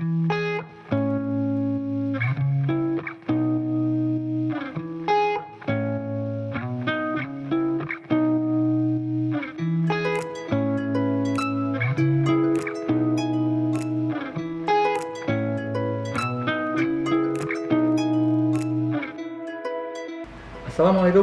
Assalamualaikum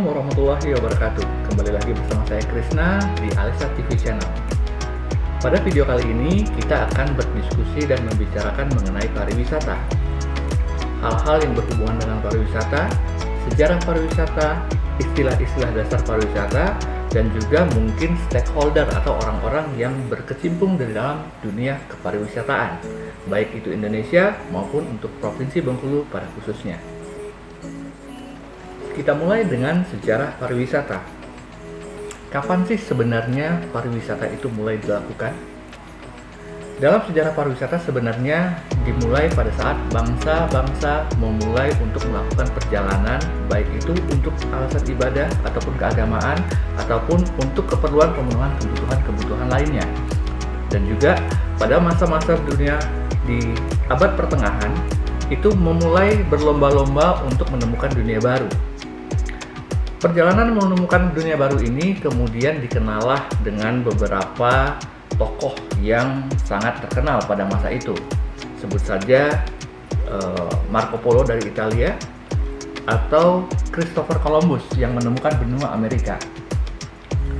warahmatullahi wabarakatuh. Kembali lagi bersama saya Krisna di Alisa TV Channel. Pada video kali ini kita akan berdiskusi dan membicarakan mengenai pariwisata. Hal-hal yang berhubungan dengan pariwisata, sejarah pariwisata, istilah-istilah dasar pariwisata, dan juga mungkin stakeholder atau orang-orang yang berkecimpung di dalam dunia kepariwisataan, baik itu Indonesia maupun untuk Provinsi Bengkulu pada khususnya. Kita mulai dengan sejarah pariwisata. Kapan sih sebenarnya pariwisata itu mulai dilakukan? Dalam sejarah pariwisata sebenarnya dimulai pada saat bangsa-bangsa memulai untuk melakukan perjalanan, baik itu untuk alasan ibadah ataupun keagamaan, ataupun untuk keperluan pemenuhan kebutuhan-kebutuhan lainnya. Dan juga pada masa-masa dunia di abad pertengahan, itu memulai berlomba-lomba untuk menemukan dunia baru. Perjalanan menemukan dunia baru ini kemudian dikenallah dengan beberapa tokoh yang sangat terkenal pada masa itu. Sebut saja Marco Polo dari Italia atau Christopher Columbus yang menemukan benua Amerika.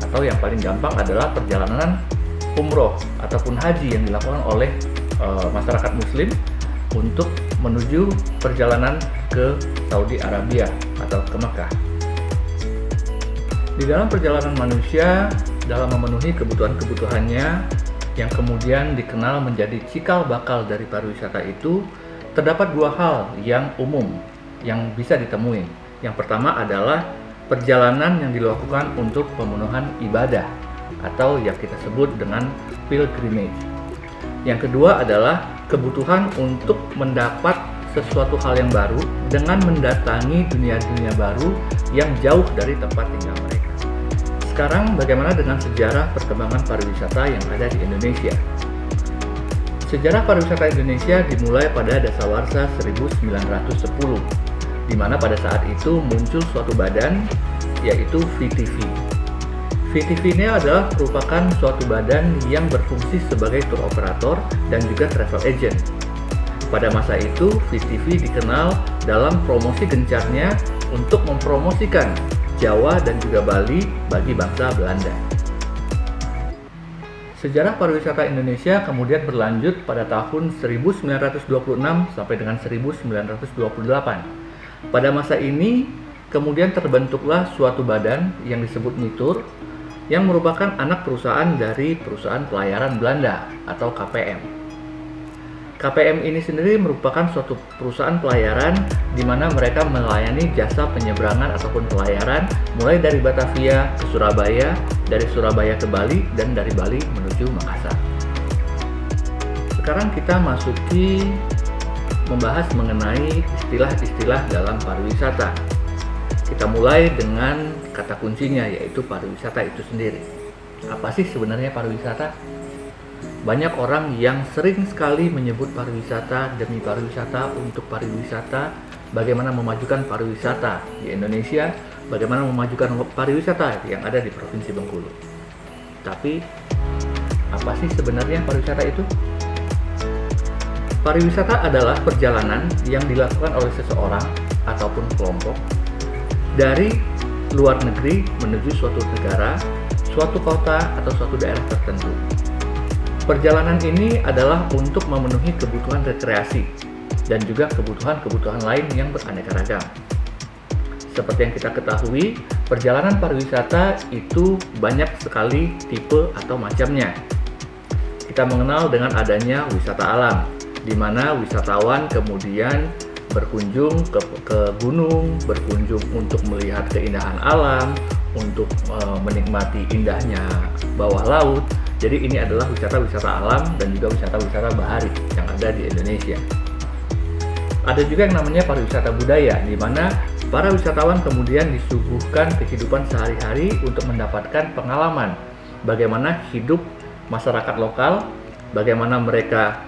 Atau yang paling gampang adalah perjalanan umroh ataupun haji yang dilakukan oleh masyarakat muslim untuk menuju perjalanan ke Saudi Arabia atau ke Mekah. Di dalam perjalanan manusia dalam memenuhi kebutuhan-kebutuhannya yang kemudian dikenal menjadi cikal bakal dari pariwisata itu, terdapat dua hal yang umum yang bisa ditemui. Yang pertama adalah perjalanan yang dilakukan untuk pemenuhan ibadah atau yang kita sebut dengan pilgrimage. Yang kedua adalah kebutuhan untuk mendapat sesuatu hal yang baru dengan mendatangi dunia-dunia baru yang jauh dari tempat tinggal mereka. Sekarang bagaimana dengan sejarah perkembangan pariwisata yang ada di Indonesia? Sejarah pariwisata Indonesia dimulai pada dasawarsa 1910, di mana pada saat itu muncul suatu badan yaitu VTV. VTV ini adalah merupakan suatu badan yang berfungsi sebagai tour operator dan juga travel agent. Pada masa itu, VTV dikenal dalam promosi gencarnya untuk mempromosikan Jawa dan juga Bali bagi bangsa Belanda. Sejarah pariwisata Indonesia kemudian berlanjut pada tahun 1926 sampai dengan 1928. Pada masa ini kemudian terbentuklah suatu badan yang disebut MITUR yang merupakan anak perusahaan dari perusahaan pelayaran Belanda atau KPM. KPM ini sendiri merupakan suatu perusahaan pelayaran di mana mereka melayani jasa penyeberangan ataupun pelayaran mulai dari Batavia ke Surabaya, dari Surabaya ke Bali, dan dari Bali menuju Makassar. Sekarang kita masuki membahas mengenai istilah-istilah dalam pariwisata. Kita mulai dengan kata kuncinya yaitu pariwisata itu sendiri. Apa sih sebenarnya pariwisata? Banyak orang yang sering sekali menyebut pariwisata demi pariwisata untuk pariwisata, bagaimana memajukan pariwisata di Indonesia, bagaimana memajukan pariwisata yang ada di Provinsi Bengkulu. Tapi, apa sih sebenarnya pariwisata itu? Pariwisata adalah perjalanan yang dilakukan oleh seseorang ataupun kelompok dari luar negeri menuju suatu negara, suatu kota, atau suatu daerah tertentu. Perjalanan ini adalah untuk memenuhi kebutuhan rekreasi dan juga kebutuhan-kebutuhan lain yang beraneka ragam. Seperti yang kita ketahui, perjalanan pariwisata itu banyak sekali tipe atau macamnya. Kita mengenal dengan adanya wisata alam, di mana wisatawan kemudian berkunjung ke gunung, berkunjung untuk melihat keindahan alam, untuk menikmati indahnya bawah laut. Jadi ini adalah wisata-wisata alam dan juga wisata-wisata bahari yang ada di Indonesia. Ada juga yang namanya pariwisata budaya, di mana para wisatawan kemudian disuguhkan kehidupan sehari-hari untuk mendapatkan pengalaman bagaimana hidup masyarakat lokal, bagaimana mereka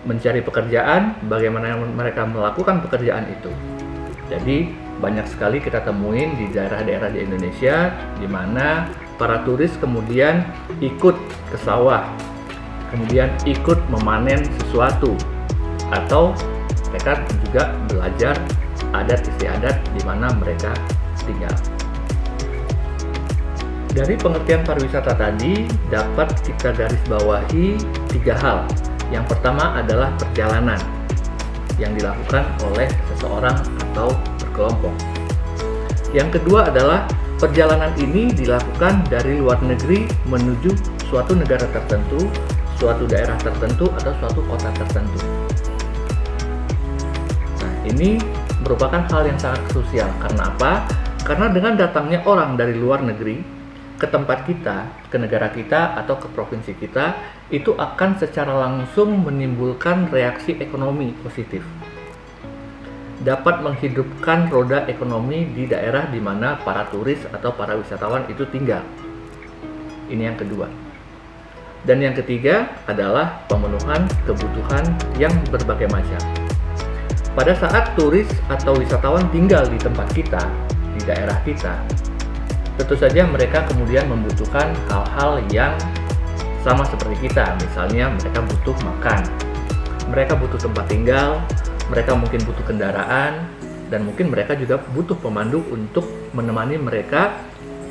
mencari pekerjaan, bagaimana mereka melakukan pekerjaan itu. Jadi banyak sekali kita temuin di daerah-daerah di Indonesia di mana para turis kemudian ikut ke sawah, kemudian ikut memanen sesuatu, atau mereka juga belajar adat istiadat di mana mereka tinggal. Dari pengertian pariwisata tadi dapat kita garis bawahi 3 hal. Yang pertama adalah perjalanan yang dilakukan oleh seseorang atau berkelompok. Yang kedua adalah perjalanan ini dilakukan dari luar negeri menuju suatu negara tertentu, suatu daerah tertentu, atau suatu kota tertentu. Nah, ini merupakan hal yang sangat krusial. Karena apa? Karena dengan datangnya orang dari luar negeri ke tempat kita, ke negara kita, atau ke provinsi kita, itu akan secara langsung menimbulkan reaksi ekonomi positif. Dapat menghidupkan roda ekonomi di daerah di mana para turis atau para wisatawan itu tinggal. Ini yang kedua. Dan yang ketiga adalah pemenuhan kebutuhan yang berbagai macam. Pada saat turis atau wisatawan tinggal di tempat kita, di daerah kita, tentu saja mereka kemudian membutuhkan hal-hal yang sama seperti kita. Misalnya mereka butuh makan, mereka butuh tempat tinggal, mereka mungkin butuh kendaraan, dan mungkin mereka juga butuh pemandu untuk menemani mereka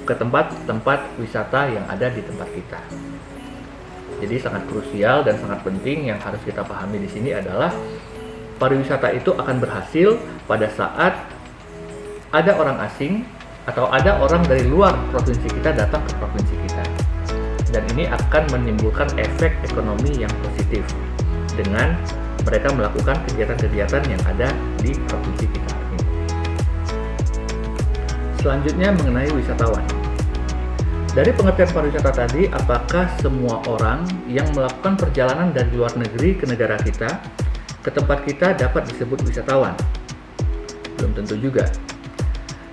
ke tempat-tempat wisata yang ada di tempat kita. Jadi sangat krusial dan sangat penting yang harus kita pahami di sini adalah pariwisata itu akan berhasil pada saat ada orang asing atau ada orang dari luar provinsi kita datang ke provinsi kita. Dan ini akan menimbulkan efek ekonomi yang positif dengan mereka melakukan kegiatan-kegiatan yang ada di provinsi kita ini. Selanjutnya mengenai wisatawan. Dari pengertian pariwisata tadi, apakah semua orang yang melakukan perjalanan dari luar negeri ke negara kita, ke tempat kita dapat disebut wisatawan? Belum tentu juga.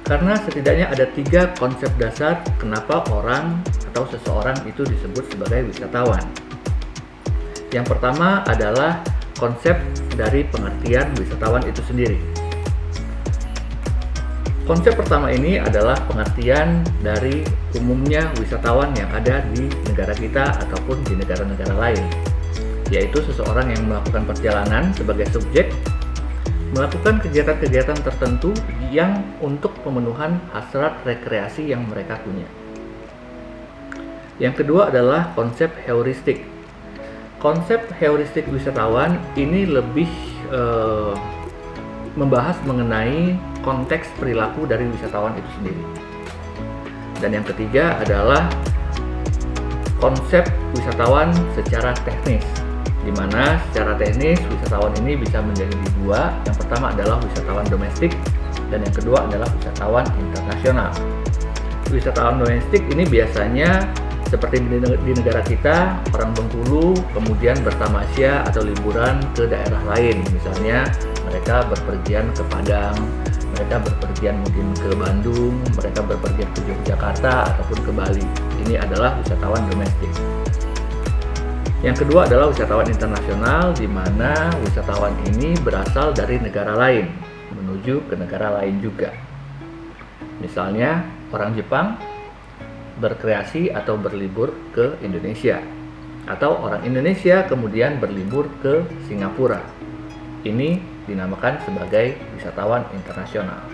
Karena setidaknya ada 3 konsep dasar kenapa orang atau seseorang itu disebut sebagai wisatawan. Yang pertama adalah konsep dari pengertian wisatawan itu sendiri. Konsep pertama ini adalah pengertian dari umumnya wisatawan yang ada di negara kita ataupun di negara-negara lain, yaitu seseorang yang melakukan perjalanan sebagai subjek, melakukan kegiatan-kegiatan tertentu yang untuk pemenuhan hasrat rekreasi yang mereka punya. Yang kedua adalah konsep heuristik. Konsep heuristik wisatawan ini lebih membahas mengenai konteks perilaku dari wisatawan itu sendiri. Dan yang ketiga adalah konsep wisatawan secara teknis, di mana secara teknis wisatawan ini bisa menjadi 2. Yang pertama adalah wisatawan domestik dan yang kedua adalah wisatawan internasional. Wisatawan domestik ini biasanya seperti di negara kita, orang Bengkulu kemudian bertamasya atau liburan ke daerah lain. Misalnya mereka berpergian ke Padang, mereka berpergian mungkin ke Bandung, mereka berpergian ke Yogyakarta ataupun ke Bali. Ini adalah wisatawan domestik. Yang kedua adalah wisatawan internasional, di mana wisatawan ini berasal dari negara lain menuju ke negara lain juga. Misalnya orang Jepang berkreasi atau berlibur ke Indonesia, atau orang Indonesia kemudian berlibur ke Singapura. Ini dinamakan sebagai wisatawan internasional.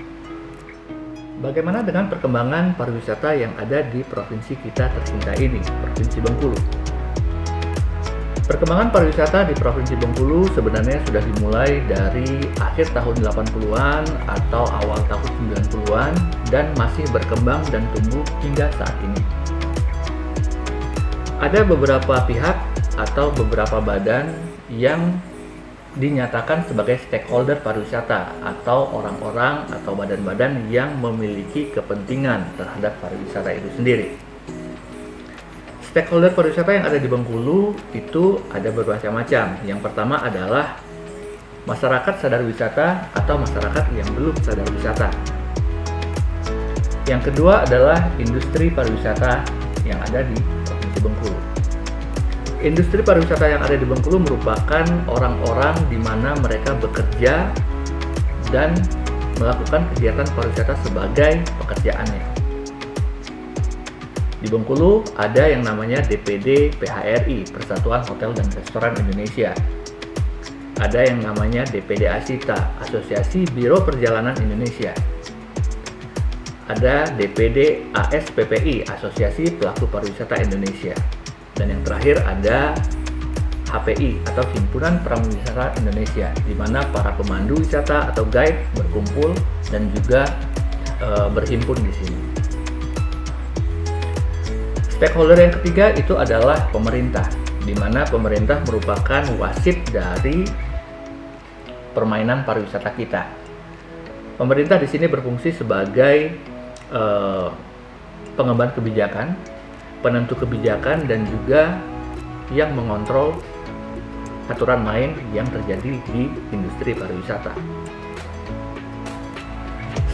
Bagaimana dengan perkembangan pariwisata yang ada di provinsi kita tercinta ini, Provinsi Bengkulu? Perkembangan pariwisata di Provinsi Bengkulu sebenarnya sudah dimulai dari akhir tahun 80-an atau awal tahun 90-an dan masih berkembang dan tumbuh hingga saat ini. Ada beberapa pihak atau beberapa badan yang dinyatakan sebagai stakeholder pariwisata atau orang-orang atau badan-badan yang memiliki kepentingan terhadap pariwisata itu sendiri. Stakeholder pariwisata yang ada di Bengkulu itu ada bermacam-macam. Yang pertama adalah masyarakat sadar wisata atau masyarakat yang belum sadar wisata. Yang kedua adalah industri pariwisata yang ada di Provinsi Bengkulu. Industri pariwisata yang ada di Bengkulu merupakan orang-orang di mana mereka bekerja dan melakukan kegiatan pariwisata sebagai pekerjaannya. Di Bengkulu ada yang namanya DPD PHRI, Persatuan Hotel dan Restoran Indonesia. Ada yang namanya DPD ASITA, Asosiasi Biro Perjalanan Indonesia. Ada DPD ASPPI, Asosiasi Pelaku Pariwisata Indonesia. Dan yang terakhir ada HPI atau Himpunan Prawisata Indonesia, di mana para pemandu wisata atau guide berkumpul dan juga berhimpun di sini. Stakeholder yang ketiga itu adalah pemerintah, di mana pemerintah merupakan wasit dari permainan pariwisata kita. Pemerintah di sini berfungsi sebagai pengemban kebijakan, penentu kebijakan, dan juga yang mengontrol aturan main yang terjadi di industri pariwisata.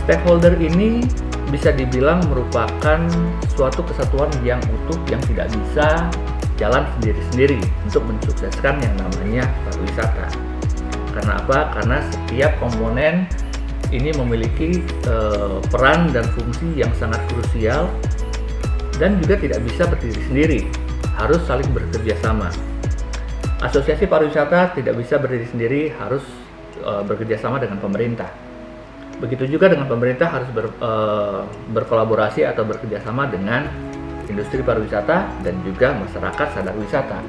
Stakeholder ini bisa dibilang merupakan suatu kesatuan yang utuh yang tidak bisa jalan sendiri-sendiri untuk mensukseskan yang namanya pariwisata. Karena apa? Karena setiap komponen ini memiliki peran dan fungsi yang sangat krusial dan juga tidak bisa berdiri sendiri, harus saling bekerja sama. Asosiasi pariwisata tidak bisa berdiri sendiri, harus bekerja sama dengan pemerintah. Begitu juga dengan pemerintah harus berkolaborasi atau bekerja sama dengan industri pariwisata dan juga masyarakat sadar wisata.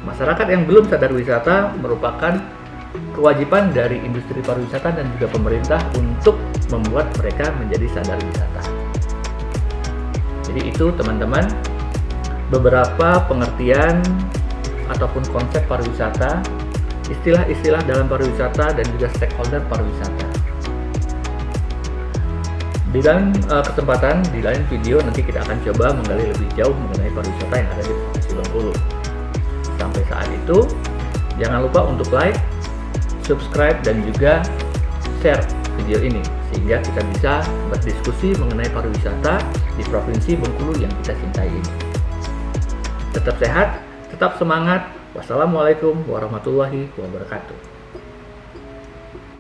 Masyarakat yang belum sadar wisata merupakan kewajiban dari industri pariwisata dan juga pemerintah untuk membuat mereka menjadi sadar wisata. Jadi itu teman-teman, beberapa pengertian ataupun konsep pariwisata, istilah-istilah dalam pariwisata dan juga stakeholder pariwisata. Di dalam kesempatan, di lain video nanti kita akan coba menggali lebih jauh mengenai pariwisata yang ada di Provinsi Bengkulu. Sampai saat itu, jangan lupa untuk like, subscribe, dan juga share video ini sehingga kita bisa berdiskusi mengenai pariwisata di Provinsi Bengkulu yang kita cintai ini. Tetap sehat, tetap semangat. Wassalamualaikum warahmatullahi wabarakatuh.